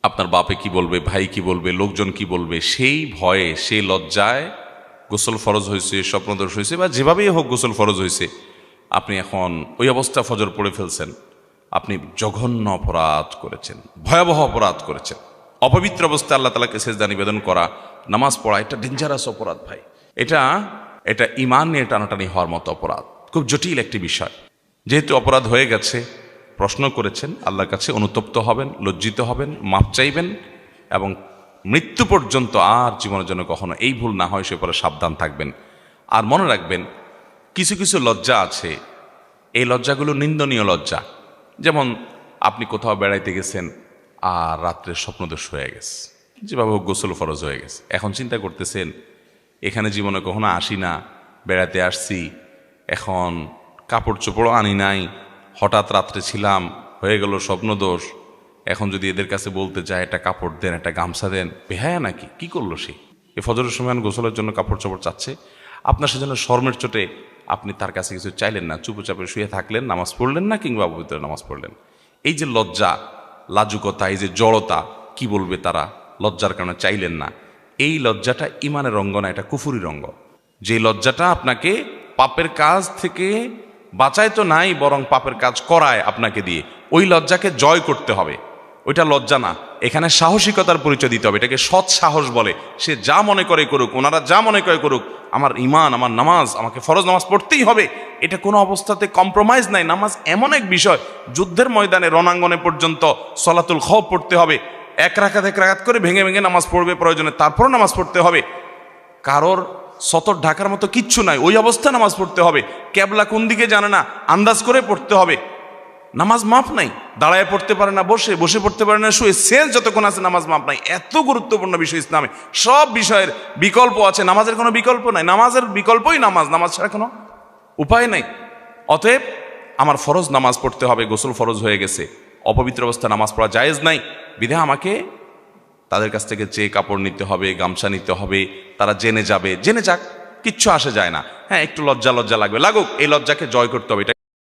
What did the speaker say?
আপনার বাপে কি বলবে, ভাই কি বলবে, লোকজন কি বলবে, সেই ভয়ে, সেই লজ্জায় গোসল ফরজ হয়েছে, স্বপ্নদোষ হয়েছে, বা যেভাবেই হোক গোসল ফরজ হয়েছে, আপনি এখন ওই অবস্থা ফজর পড়ে ফেলছেন, আপনি জঘন্য অপরাধ করেছেন, ভয়াবহ অপরাধ করেছেন। অপবিত্র অবস্থায় আল্লাহ তাআলাকে সেজদা নিবেদন করা, নামাজ পড়া, এটা ডেঞ্জারাস অপরাধ ভাই। এটা ঈমান নিয়ে টানাটানি হওয়ার মতো অপরাধ, খুব জটিল একটি বিষয়। যেহেতু অপরাধ হয়ে গেছে, প্রশ্ন করেছেন, আল্লাহর কাছে অনুতপ্ত হবেন, লজ্জিত হবেন, মাপ চাইবেন, এবং মৃত্যু পর্যন্ত আর জীবনের জন্য কখনো এই ভুল না হয় সে পরে সাবধান থাকবেন। আর মনে রাখবেন, কিছু কিছু লজ্জা আছে, এই লজ্জাগুলো নিন্দনীয় লজ্জা। যেমন আপনি কোথাও বেড়াইতে গেছেন আর রাত্রে স্বপ্নদোষ হয়ে গেছে, যেভাবে হোক গোসল ফরজ হয়ে গেছে, এখন চিন্তা করতেছেন এখানে জীবনে কখনো আসি না, বেড়াতে আসছি, এখন কাপড় চোপড়ও আনি নাই, হঠাৎ রাত্রে ছিলাম, হয়ে গেল স্বপ্নদোষ, এখন যদি এদের কাছে বলতে যায় একটা কাপড় দেন, একটা গামছা দেন, বেহায়া নাকি, কি করলো সে? এ ফজরের সময় গোসলের জন্য কাপড় চোপড় চাচ্ছে, আপনার সেজন্য শর্মের চোটে আপনি তার কাছে কিছু চাইলেন না, চুপচাপে শুয়ে থাকলেন, নামাজ পড়লেন না, কিংবা অপবিত্র নামাজ পড়লেন। এই যে লজ্জা, লাজুকতা, এই যে জড়তা, কি বলবে তারা, লজ্জার কারণে চাইলেন না, এই লজ্জাটা ইমানের রঙ্গ না, এটা কুফুরি রঙ্গ। যে লজ্জাটা আপনাকে পাপের কাজ থেকে বাঁচায় তো নাই, বরং পাপের কাজ করায় আপনাকে দিয়ে, ওই লজ্জাকে জয় করতে হবে। ওইটা লজ্জা না, এখানে সাহসিকতার পরিচয় দিতে হবে, এটাকে সৎ সাহস বলে। সে যা মনে করে করুক, ওনারা যা মনে করে করুক, আমার ঈমান, আমার নামাজ, আমাকে ফরজ নামাজ পড়তেই হবে, এটা কোনো অবস্থাতে কম্প্রোমাইজ নাই। নামাজ এমন এক বিষয়, যুদ্ধের ময়দানে, রণাঙ্গনে পর্যন্ত সলাতুল খওফ পড়তে হবে, এক রাকাত করে ভেঙে ভেঙে নামাজ পড়বে প্রয়োজনে, তারপরও নামাজ পড়তে হবে। কারোর সতর ঢাকার মতো কিচ্ছু নাই, ওই অবস্থায় নামাজ পড়তে হবে। কেবলা কোন দিকে জানে না, আন্দাজ করে পড়তে হবে। নামাজ মাপ নাই, দাঁড়ায় পড়তে পারে না, বসে পড়তে পারে না, শুয়ে, শেষ যতক্ষণ আছে নামাজ মাপ নাই। এত গুরুত্বপূর্ণ বিষয় ইসলামে, সব বিষয়ের বিকল্প আছে, নামাজের কোনো বিকল্প নাই। নামাজের বিকল্পই নামাজ, নামাজ ছাড়া কোনো উপায় নাই। অতএব আমার ফরজ নামাজ পড়তে হবে, গোসল ফরজ হয়ে গেছে, অপবিত্র অবস্থায় নামাজ পড়া জায়েজ নাই, বিধায় আমাকে তাদের কাছ থেকে যে কাপড় নিতে হবে, গামছা নিতে হবে, তারা জেনে যাবে, জেনে যাক, কিচ্ছু আসে যায় না। হ্যাঁ, একটু লজ্জা লাগুক, এই লজ্জাকে জয় করতে হবে। এটা